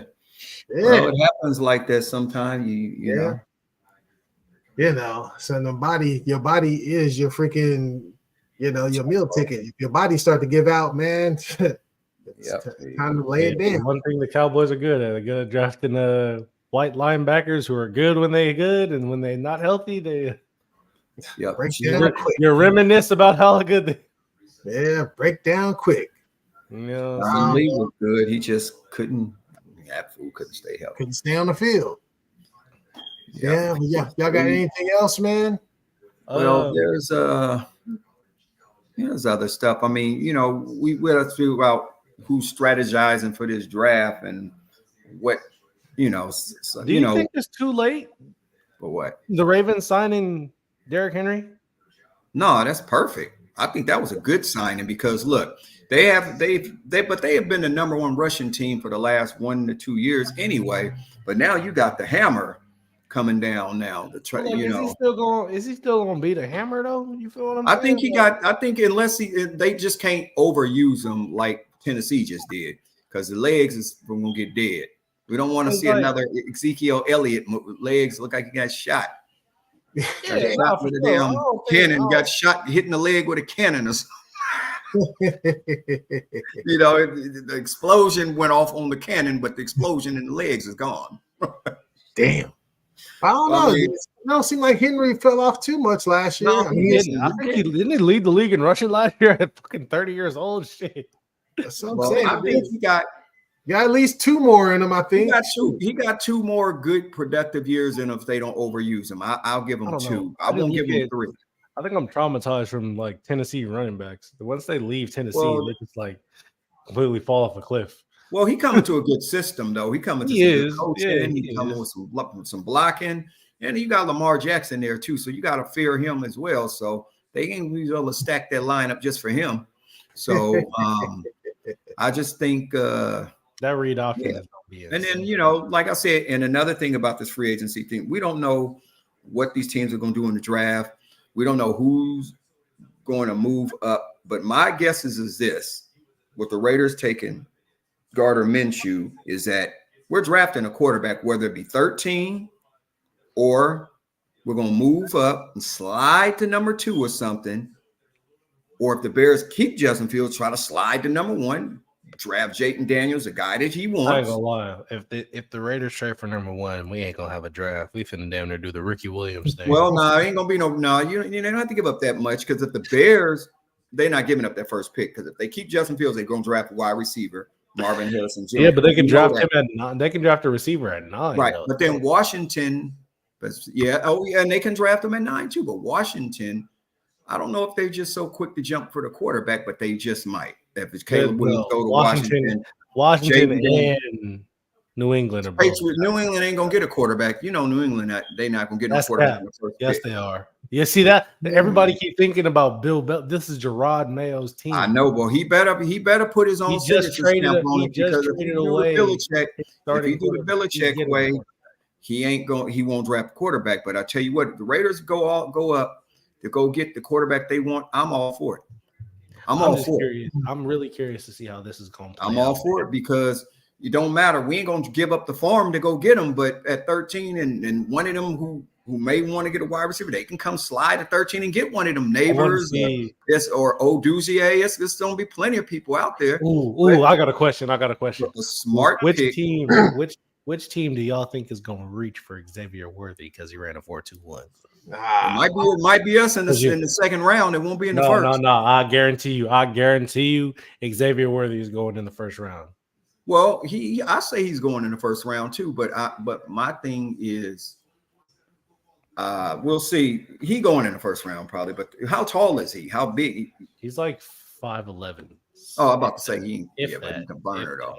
Well, it happens like that sometimes. You know. You know, so your body is your freaking, your meal ticket. If your body start to give out, man, it's time to lay it down. One thing the Cowboys are good at, they're good at drafting white linebackers who are good when they're good, and when they're not healthy, they you're reminisce about how good they. Yeah, break down quick. Lee was good. He just couldn't. That fool couldn't stay healthy. Couldn't stay on the field. Yeah. Y'all got anything else, man? Well, there's other stuff. I mean, we went through about who's strategizing for this draft and what, So, do you think it's too late? For what? The Ravens signing Derrick Henry? No, that's perfect. I think that was a good signing because look. They have been the number one rushing team for the last 1 to 2 years anyway. But now you got the hammer coming down now. Is he still gonna be the hammer though? You feel what I'm saying? I think unless they just can't overuse him like Tennessee just did, because the legs is going to get dead. We don't want to see like, another Ezekiel Elliott legs look like he got shot. Yeah, shot with a damn cannon, got shot hitting the leg with a cannon or something. You know, the explosion went off on the cannon, but the explosion in the legs is gone. Damn. I don't know. It don't seem like Henry fell off too much last year. No, I mean, I think he didn't lead the league in rushing last year at fucking 30 years old. Shit. That's what I'm saying. I think he got at least 2 more in him. I think he got 2 more good productive years in him if they don't overuse him. I'll give him 2. I won't give him 3. I think I'm traumatized from like Tennessee running backs. Once they leave Tennessee, they just like completely fall off a cliff. Well, he coming to a good system though. He coming to some good coaching. He coming with some blocking, and you got Lamar Jackson there too. So you got to fear him as well. So they ain't be able to stack that lineup just for him. So I just think that read option is gonna be and then, you know, like I said, and another thing about this free agency thing, we don't know what these teams are going to do in the draft. We don't know who's going to move up. But my guess is this: with the Raiders taking Gardner Minshew, is that we're drafting a quarterback, whether it be 13 or we're going to move up and slide to number 2 or something. Or if the Bears keep Justin Fields, try to slide to number 1, draft Jayden Daniels, a guy that he wants. I ain't gonna lie. If the Raiders trade for number 1, we ain't gonna have a draft. We finna damn near do the Ricky Williams thing. Well, no, ain't gonna be no. You don't have to give up that much, because if the Bears, they're not giving up that first pick, because if they keep Justin Fields, they're gonna draft a wide receiver, Marvin Harrison Jr. Yeah, but they can draft him at 9. They can draft a receiver at 9. Right, but then Washington, and they can draft him at 9 too. But Washington, I don't know if they're just so quick to jump for the quarterback, but they just might. If it's Caleb Williams go to Washington and New England are both. New England ain't gonna get a quarterback. You know, New England, they're not gonna get no quarterback. Yes, they are. You see that? Everybody keep thinking about Bill Belichick. This is Gerard Mayo's team. I know, but he better put his own signature stamp on it, because if he do the Belichick way, he won't draft a quarterback. But I tell you what, if the Raiders go up to go get the quarterback they want, I'm all for it. I'm all for it. I'm really curious to see how this is going to play. I'm all for it, because it don't matter. We ain't going to give up the farm to go get him. But at 13, and one of them who may want to get a wide receiver, they can come slide at 13 and get one of them neighbors. Or Oduzier. There's going to be plenty of people out there. I got a question. The smart which team? Which team do y'all think is going to reach for Xavier Worthy because he ran a 4.21? It might be us in the second round. It won't be in the first. No. I guarantee you, Xavier Worthy is going in the first round. Well, I say he's going in the first round too. But my thing is, we'll see. He going in the first round probably. But how tall is he? How big? He's like 5'11". Oh, I'm about to say he can burn it off.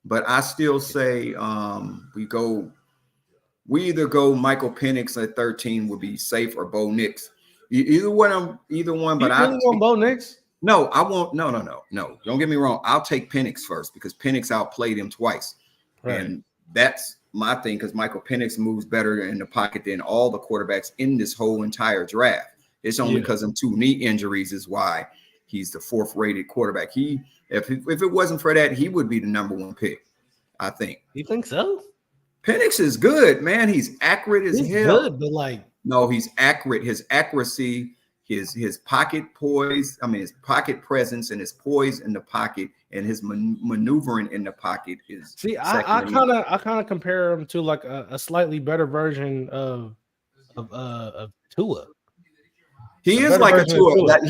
But I still say we either go Michael Penix at 13 would be safe, or Bo Nix. Either one. But I want Bo Nix. No, I won't. No. Don't get me wrong. I'll take Penix first, because Penix outplayed him twice, and that's my thing. Because Michael Penix moves better in the pocket than all the quarterbacks in this whole entire draft. It's only because of 2 knee injuries is why he's the 4th rated quarterback. If it wasn't for that, he would be the number 1 pick, I think. You think so? Penix is good, man. He's accurate as hell. Good, but no, he's accurate. His accuracy, his pocket poise. His pocket presence and his poise in the pocket and his maneuvering in the pocket is. See, I kind of compare him to like a slightly better version of Tua. He is like a Tua.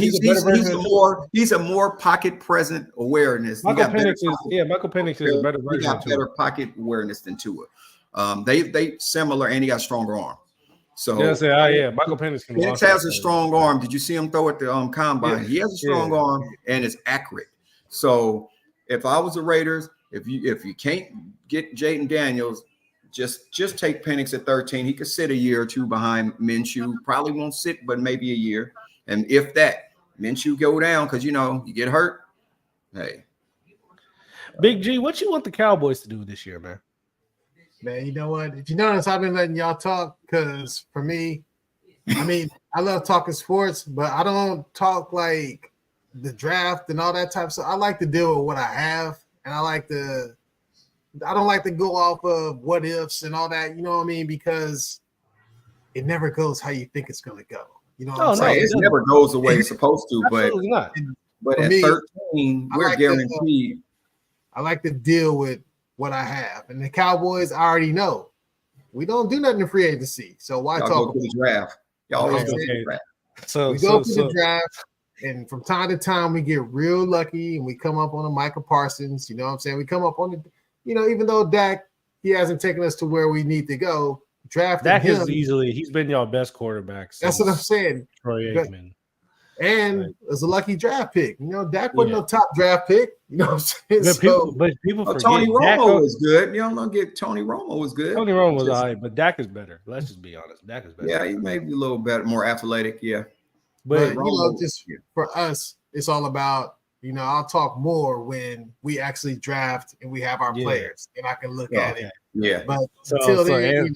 He's a more pocket present awareness. Michael Penix is a better version. He got better pocket awareness than Tua. They similar, and he got a stronger arm. So Michael Penix has a strong arm. Did you see him throw at the combine? He has a strong arm and it's accurate. So if I was the Raiders, if you can't get Jayden Daniels, just take Penix at 13. He could sit a year or 2 behind Minshew. Probably won't sit, but maybe a year. And if that Minshew go down because you get hurt, hey. Big G, what you want the Cowboys to do this year, man? Man, you know what? Did you notice I've been letting y'all talk? Because for me, I love talking sports, but I don't talk like the draft and all that type of stuff. I like to deal with what I have, and I don't like to go off of what ifs and all that. You know what I mean? Because it never goes how you think it's going to go. You know what I'm Right. saying? It never goes the way it's supposed to, Absolutely not. but For at me, 13, we're guaranteed. I like to deal with what I have, and the Cowboys, I already know we don't do nothing in free agency. So why Y'all talk go to the draft? Y'all Okay, always go to okay. the draft. So we go to the draft, and from time to time we get real lucky, and we come up on a Micah Parsons. You know what I'm saying? We come up on the, even though Dak, he hasn't taken us to where we need to go. Drafting Dak him, is easily, he's been y'all best quarterback. That's what I'm saying. Troy Aikman. And Right. it was a lucky draft pick. Dak wasn't no top draft pick. You know what I'm saying? But people forget Tony Dak Romo was good. You don't get Tony Romo was good. Tony Romo was all right, but Dak is better. Let's just be honest. Dak is better. Yeah, he may be a little better, more athletic. Yeah. But just for us, it's all about, I'll talk more when we actually draft and we have our players and I can look at it. Yeah. But until then,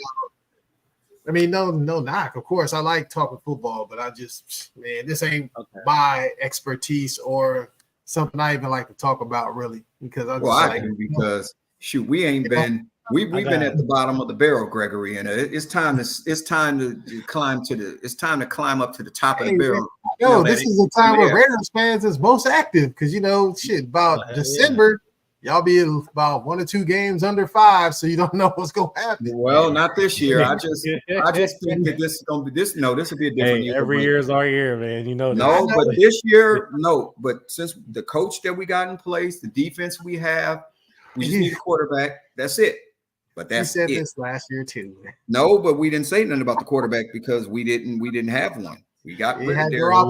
no knock. Of course, I like talking football, but I just, this ain't my expertise or something I even like to talk about really, because I do because shoot, we ain't been. We've been at the bottom of the barrel, Gregory, and it's time to climb up to the top of the barrel. This is a time where Raiders fans is most active because about December, y'all be about 1 or 2 games under 5, so you don't know what's gonna happen. Well, not this year. I just think that this is gonna be this. No, this will be a different year. Every year is our year, man. But this year, no. But since the coach that we got in place, the defense we have, we just need a quarterback. That's it. But that's you said this last year too. No, but we didn't say nothing about the quarterback because we didn't have one. We got rid of Derek. I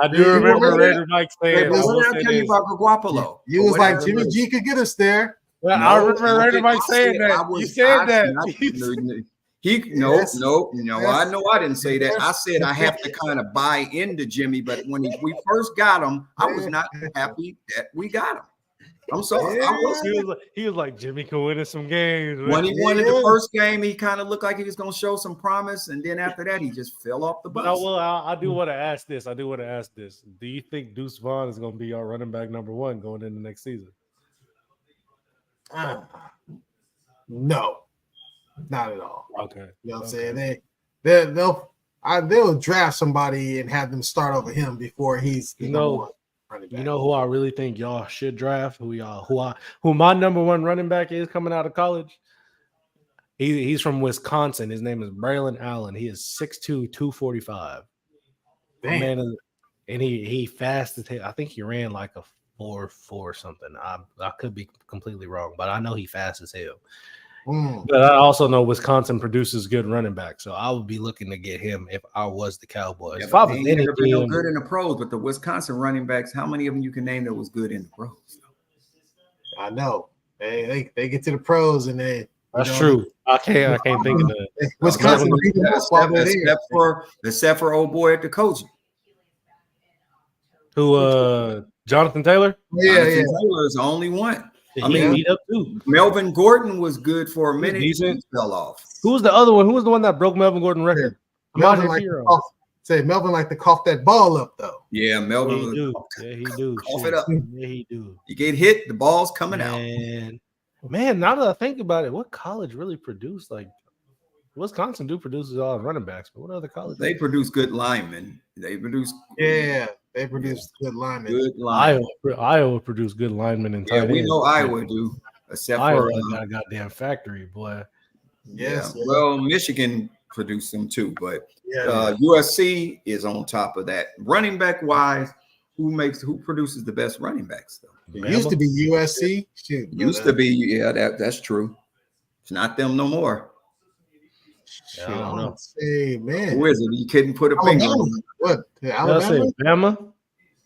do remember Raider Mike saying. What did I tell you about Garoppolo? You was like Jimmy G could get us there. Well, I remember Raider Mike saying that. You said that. I know I didn't say that. I said I have to kind of buy into Jimmy, but when we first got him, I was not happy that we got him. I'm sorry. He was like Jimmy can win us some games. When he won in the first game, he kind of looked like he was going to show some promise, and then after that, he just fell off the bus. But I do want to ask this. Do you think Deuce Vaughn is going to be our running back number 1 going into next season? No, not at all. Okay. You know what I'm saying? They'll draft somebody and have them start over him before he's the number 1. You know who I really think y'all should draft? Who my number 1 running back is coming out of college? He's from Wisconsin. His name is Braylon Allen. He is 6'2", 245. Damn. Man, and he fast. I think he ran like a 4.4 or something. I could be completely wrong, but I know he fast as hell. But I also know Wisconsin produces good running backs, so I would be looking to get him if I was the Cowboys. Yeah, if I was never been no good in the pros, but the Wisconsin running backs, how many of them you can name that was good in the pros? I know they get to the pros and they. That's true. I can't think of that. Wisconsin beat them up except for old boy at the coaching. Who? Jonathan Taylor. Jonathan Taylor is the only one. I mean, beat up too. Melvin Gordon was good for a minute. He fell off. Who was the other one? Who was the one that broke Melvin Gordon's record? Melvin like to cough that ball up though. Yeah, Melvin. He do. Cough it up. Yeah, he do. You get hit, the ball's coming out. Man, now that I think about it, what college really produced like Wisconsin produces all running backs, but what other college? They produce good linemen. They produce they produce good linemen. Iowa produced good linemen and tight ends. We know Iowa do, except Iowa got a goddamn factory, boy. Well, Michigan produced them too, but USC is on top of that. Running back wise, who produces the best running backs though? It used to be USC. That's true. It's not them no more. I don't know. Hey, man. Who is it? You couldn't put a finger on. What? Alabama?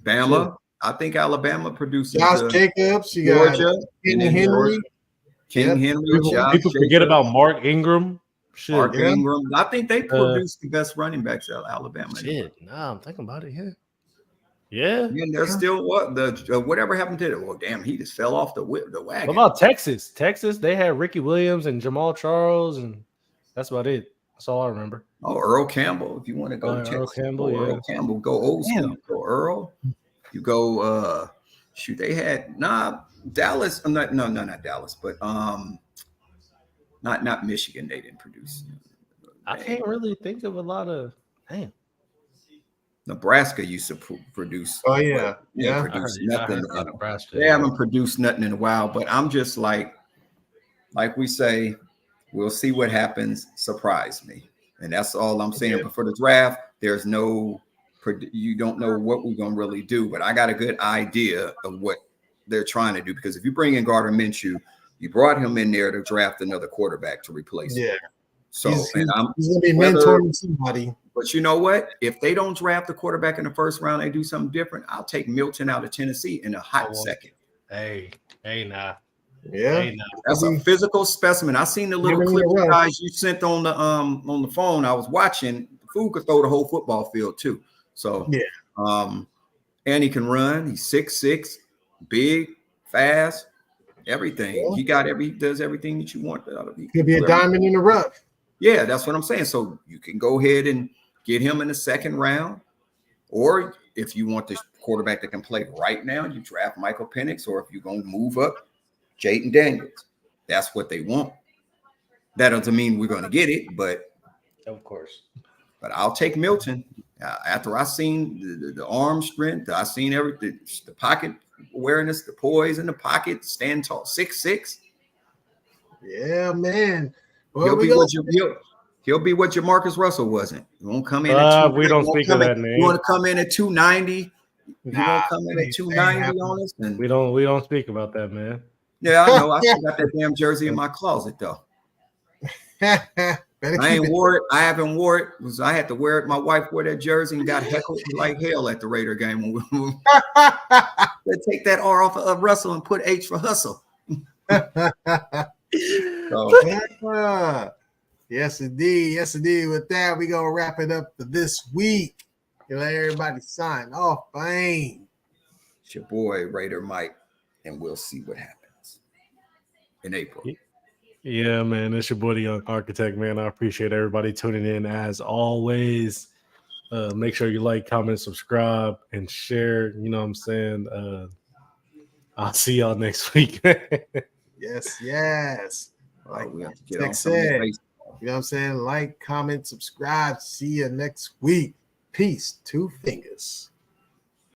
Bama? I think Alabama produces Josh Jacobs. You Georgia. got King Henry. People forget about Mark Ingram. Ingram. I think they produce the best running backs out of Alabama. Nah, I'm thinking about it. Yeah. And they're still whatever happened to it. Well, damn, he just fell off the wagon. What about Texas? They had Ricky Williams and Jamal Charles, and that's about it. That's all I remember. Oh, Earl Campbell. If you want to go Earl Texas, Campbell, go yeah. Earl Campbell. Go old school. Damn. You go Earl. You go. Shoot, they had Dallas. I'm not. No, not Dallas, but not Michigan. They didn't produce. I can't really think of a lot of. Damn. Nebraska used to produce. Oh yeah, yeah. Produce I nothing. heard about Nebraska. They haven't produced nothing in a while. But I'm just like we say, we'll see what happens. Surprise me, and that's all I'm saying. Yeah. But for the draft, there's no. You don't know what we're gonna really do. But I got a good idea of what they're trying to do, because if you bring in Gardner Minshew, you brought him in there to draft another quarterback to replace him. Yeah. So he's I'm gonna be mentoring somebody. But you know what? If they don't draft the quarterback in the first round, they do something different. I'll take Milton out of Tennessee in a hot second. Hey, nah. Yeah, Hey, nah. That's a physical specimen. I seen the little clips guys you sent on the phone. I was watching. The fool could throw the whole football field too. So yeah, and he can run. He's 6'6", big, fast, everything. Yeah. He does everything that you want out of him. He'll be a diamond in the rough. Yeah, that's what I'm saying. So you can go ahead and get him in the second round, or if you want this quarterback that can play right now, you draft Michael Penix, or if you're going to move up, Jayden Daniels. That's what they want. That doesn't mean we're going to get it, but of course. But I'll take Milton. After I seen the arm strength, I seen everything, the pocket awareness, the poise in the pocket, stand tall, 6'6". Yeah, man. Well, he'll be what Jamarcus Russell wasn't. He won't come in at we don't speak of that name. You want to come in at 290? You Nah, won't come in at 290 on us? And we don't speak about that, man. Yeah, I know. I still got that damn jersey in my closet though. I ain't wore it. I haven't wore it because I had to wear it. My wife wore that jersey and got heckled like hell at the Raider game. They take that R off of Russell and put H for hustle. Yes, indeed. Yes, indeed. With that, we're going to wrap it up for this week. Let everybody sign off. Bang. It's your boy, Raider Mike, and we'll see what happens in April. Yeah, man. It's your boy, the Young Architect, man. I appreciate everybody tuning in as always. Make sure you like, comment, subscribe, and share. You know what I'm saying? I'll see y'all next week. Yes. Like we have to get on said, you know what I'm saying? Like, comment, subscribe. See you next week. Peace. 2 fingers.